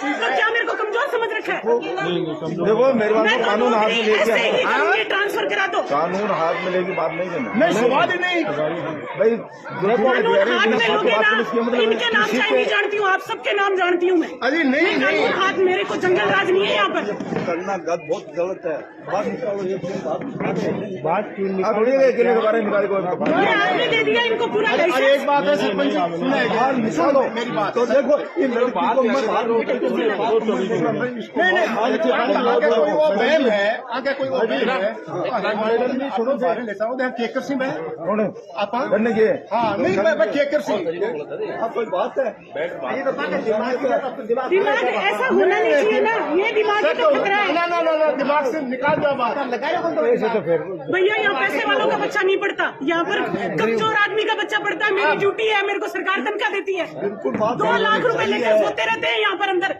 तो क्या मेरे को कमजोर समझ रखा है? देखो मेरे पास कानून हाथ में लेके ट्रांसफर करा दो, कानून हाथ में लेके बात नहीं करना। नहीं सवाल ही नहीं भाई, कानून हाथ में लोगे ना, इनके नाम चाहे नहीं जानती हूँ, आप सबके नाम जानती हूँ मैं। अरे नहीं कानून हाथ, मेरे को जंगल राज नहीं है यहाँ पर। करना बहुत गलत है। बात थोड़ी है के बारे में निकाल को आपने दे दिया इनको पूरा लाइसेंस। एक बात है सरपंच सुन लो मेरी बात। तो देखो ये लड़की को मैं बाहर आगे कोई वो बहन है, आगे कोई वो बहन है, सुनो बाहर लेता हूँ केकर सिंह है आप हाँ नहीं मैं केकर सिंह कोई बात है। दिमाग ऐसा होना नहीं चाहिए ना, ये दिमाग ही तो खतरा है ना दिमाग से निकाल दो बात। भैया यहाँ पैसे वालों का बच्चा नहीं पढ़ता, यहाँ पर कमजोर आदमी का बच्चा पढ़ता है। मेरी ड्यूटी है, मेरे को सरकार तनख्वाह देती है, 2 लाख रुपए लेकर सोते रहते हैं यहाँ पर अंदर।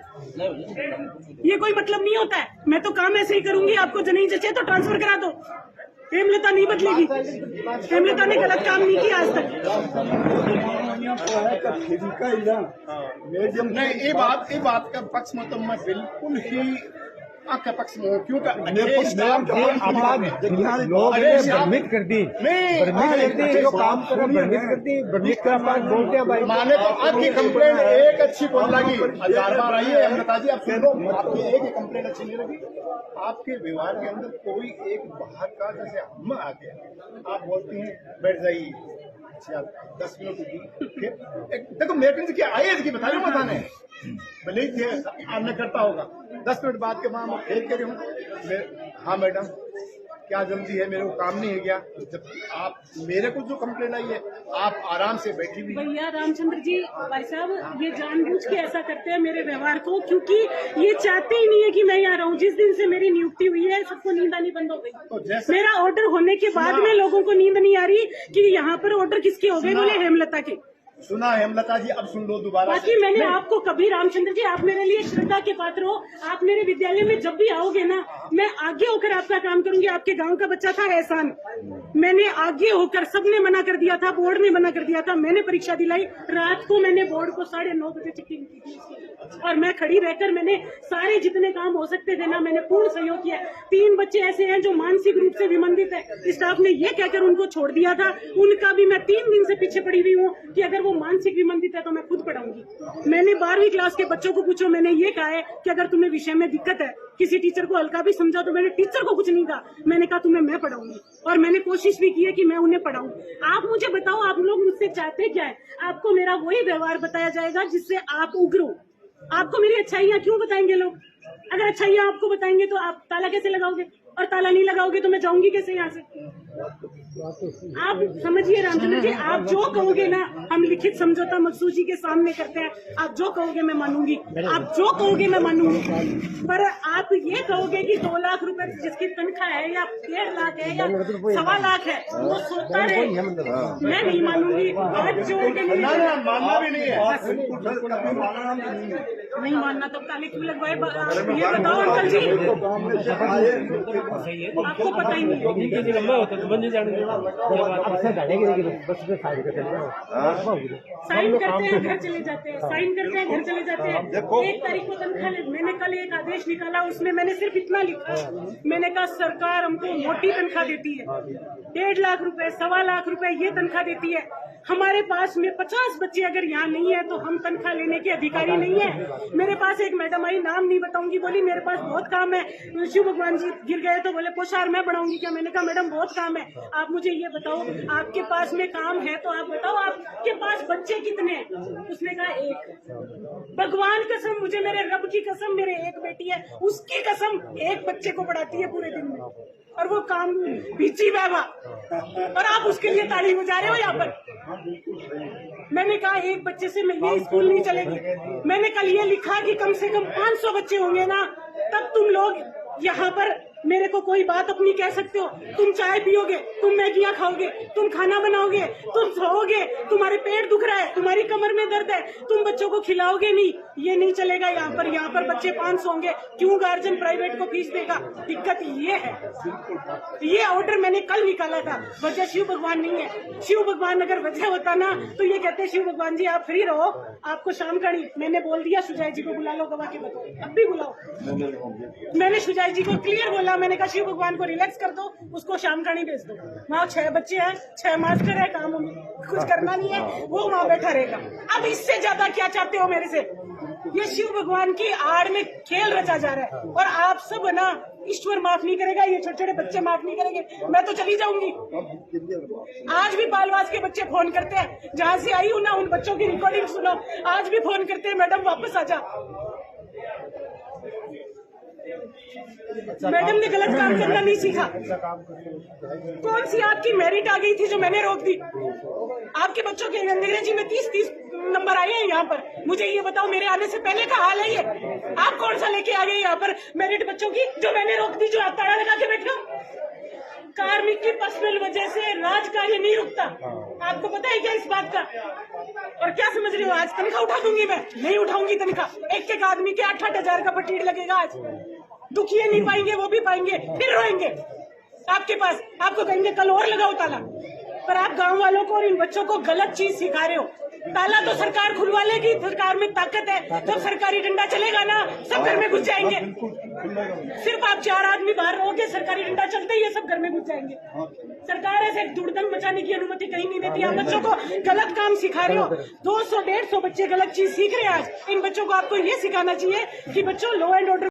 ये कोई मतलब नहीं होता है। मैं तो काम ऐसे ही करूंगी, आपको नहीं जचे तो ट्रांसफर करा दो। हेमलता नहीं बदलेगी, हेमलता ने गलत काम नहीं किया आज तक। नहीं ये बात का पक्ष में तो मैं बिल्कुल ही आपके पक्ष में हूँ, क्योंकि भ्रमित कर दी जो काम भ्रमित बोलते हैं भाई। माने तो आपकी कंप्लेंट एक अच्छी बोल लगी, 1000 बार आई है अमृता जी, आप सुन लो, आपकी एक ही कंप्लेंट अच्छी नहीं लगी। आपके व्यवहार के अंदर कोई एक बाहर का, जैसे हम आ गया आप बोलती हैं बैठ जाइए 10 मिनट रुकी, देखो मेरे से क्या आए इसकी बता रही बताने भले ही आपने करता होगा 10 मिनट बाद के बाद मैं फेंक के हूँ। हाँ मैडम क्या जल्दी है, मेरे को काम नहीं है क्या? जब आप मेरे को जो कंप्लेन आई है आप आराम से बैठी हुई। भैया रामचंद्र जी भाई साहब ये जानबूझ के ऐसा करते हैं मेरे व्यवहार को, क्योंकि ये चाहते ही नहीं है कि मैं यहाँ रहूँ। जिस दिन से मेरी नियुक्ति हुई है सबको नींद आनी बंद हो गई। तो मेरा ऑर्डर होने के बाद में लोगों को नींद नहीं आ रही कि यहाँ पर ऑर्डर किसके हो गए, बोले हेमलता के। सुना हेमलता जी, अब सुन लो दोबारा। बाकी मैंने आपको कभी रामचंद्र जी, आप मेरे लिए श्रद्धा के पात्र हो। आप मेरे विद्यालय में जब भी आओगे ना, मैं आगे होकर आपका काम करूंगी। आपके गांव का बच्चा था एहसान, मैंने आगे होकर, सबने मना कर दिया था, बोर्ड ने मना कर दिया था, मैंने परीक्षा दिलाई। रात को मैंने बोर्ड को 9:30 बजे चिट्ठी लिखी थी और मैं खड़ी रहकर मैंने सारे जितने काम हो सकते थे ना, मैंने पूर्ण सहयोग किया। 3 बच्चे ऐसे हैं जो मानसिक रूप से विमंदित है, स्टाफ ने ये कहकर उनको छोड़ दिया था। उनका भी मैं 3 दिन से पीछे पड़ी हुई हूँ कि अगर मानसिक विमंदित है तो मैं खुद पढ़ाऊंगी। मैंने 12वीं क्लास के बच्चों को पूछो, मैंने ये कहा है कि अगर तुम्हें विषय में दिक्कत है, किसी टीचर को हल्का भी समझा, तो मैंने टीचर को कुछ नहीं कहा, मैंने कहा तुम्हें मैं पढ़ाऊंगी। और मैंने कोशिश भी की है कि मैं उन्हें पढ़ाऊं। आप मुझे बताओ, आप लोग मुझसे चाहते क्या है? आपको मेरा वही व्यवहार बताया जाएगा जिससे आप उग्रो। आपको मेरी अच्छाइयाँ क्यों बताएंगे लोग? अगर अच्छाइयाँ आपको बताएंगे तो आप ताला कैसे लगाओगे? और ताला नहीं लगाओगे तो मैं जाऊंगी कैसे यहाँ से? आप समझिए रामचंद्र जी, आप जो कहोगे ना, हम लिखित समझौता मकसूद जी के सामने करते हैं। आप जो कहोगे मैं मानूंगी, आप जो कहोगे मैं मानूंगी। पर आप ये कहोगे कि 2 लाख रुपए जिसकी तनख्वाह है, या 1.5 लाख है, या 1.25 लाख है, वो सोता रहे, मैं नहीं मानूंगी। हाथ जोड़ के मानना भी नहीं है, नहीं मानना तो ताले क्यों लगवाए? ये बताओ अंकल जी, आपको पता ही नहीं। साइन करते हैं घर चले जाते हैं, साइन करते हैं घर चले जाते हैं। 1 तारीख को तनख्वाह, मैंने कल एक आदेश निकाला, उसमें मैंने सिर्फ इतना लिखा, मैंने कहा सरकार हमको मोटी तनख्वाह देती है, 1.5 लाख रुपए, 1.25 लाख रुपए ये तनख्वाह देती है। हमारे पास में 50 बच्चे अगर यहाँ नहीं है तो हम तनख्वाह लेने के अधिकारी नहीं है। मेरे पास एक मैडम आई, नाम नहीं बताऊंगी, बोली मेरे पास बहुत काम है। शिव भगवान जी गिर गए तो बोले पोशार मैं बढ़ाऊंगी क्या? मैंने कहा मैडम बहुत काम है, आप मुझे ये बताओ, आपके पास में काम है तो आप बताओ आपके पास बच्चे कितने हैं? उसने कहा 1। भगवान कसम, मुझे मेरे रब की कसम, मेरे एक बेटी है, उसकी कसम 1 बच्चे को पढ़ाती है पूरे दिन में, और वो काम पीछी बाबा, और आप उसके लिए ताली बजा रहे हो यहाँ पर। मैंने कहा 1 बच्चे से ये स्कूल नहीं चलेगी। मैंने कल ये लिखा कि कम से कम 500 बच्चे होंगे ना, तब तुम लोग यहाँ पर मेरे को कोई बात अपनी कह सकते हो। तुम चाय पियोगे, तुम मैगियां खाओगे, तुम खाना बनाओगे, तुम सोओगे, तुम्हारे पेट दुख रहा है, तुम्हारी कमर में दर्द है, तुम बच्चों को खिलाओगे नहीं, ये नहीं चलेगा। यहाँ पर बच्चे 500 होंगे, क्यों गार्जियन प्राइवेट को फीस देगा? दिक्कत ये है। ये ऑर्डर मैंने कल निकाला था, वजह शिव भगवान नहीं है। शिव भगवान अगर वजह होता ना तो ये कहते शिव भगवान जी आप फ्री रहो, आपको शाम का नहीं। मैंने बोल दिया सुजय जी को बुला लो, गवाह के बताओ, अब भी बुलाओ। मैंने सुजय जी को क्लियर बोला, मैंने कहा शिव भगवान को रिलैक्स कर दो, उसको शाम का नहीं भेज दो। वहाँ 6 बच्चे हैं, 6 मास्टर है, काम कुछ करना नहीं है, वो वहाँ बैठा रहेगा। अब इससे ज्यादा क्या चाहते हो मेरे से? ये शिव भगवान की आड़ में खेल रचा जा रहा है और आप सब ना, ईश्वर माफ नहीं करेगा, ये छोटे छोटे बच्चे माफ नहीं करेंगे। मैं तो चली जाऊंगी। आज भी बालवास के बच्चे फोन करते हैं, जहाँ से आई हूँ ना उन बच्चों की रिकॉर्डिंग सुनो, आज भी फोन करते हैं मैडम वापस आ जा। मैडम ने गलत काम करना नहीं सीखा। कौन सी आपकी मेरिट आ गई थी जो मैंने रोक दी? आपके बच्चों के अंग्रेजी में 30 नंबर आए हैं यहाँ पर। मुझे ये बताओ, मेरे आने से पहले का हाल है ये? आप कौन सा लेके आ गए यहाँ पर मेरिट बच्चों की जो मैंने रोक दी, जो आप ताला लगा के बैठे हो? कार्मिक की पर्सनल वजह से राज कार्य नहीं रुकता। आपको पता है क्या इस बात का? और क्या समझ रहे हो? आज तनख्वाह उठा दूंगी मैं? नहीं उठाऊंगी तनख्वाह। एक आदमी के 8-8 हजार का पटीर लगेगा। आज दुखिए नहीं पाएंगे, वो भी पाएंगे, फिर रोएंगे आपके पास। आपको कहेंगे कल और लगाओ ताला। पर आप गांव वालों को और इन बच्चों को गलत चीज सिखा रहे हो। ताला तो सरकार खुलवा लेगी, सरकार में ताकत है। जब सरकारी डंडा चलेगा ना, सब घर में घुस जाएंगे। सिर्फ आप 4 आदमी बाहर रहोगे, सरकारी डंडा चलते ही ये सब घर में घुस जाएंगे। सरकार ऐसे दुर्दंग मचाने की अनुमति कहीं नहीं देती। आप बच्चों को गलत काम सिखा रहे हो। 200-150 बच्चे गलत चीज सीख रहे हैं आज। इन बच्चों को आपको ये सिखाना चाहिए कि बच्चों, लॉ एंड ऑर्डर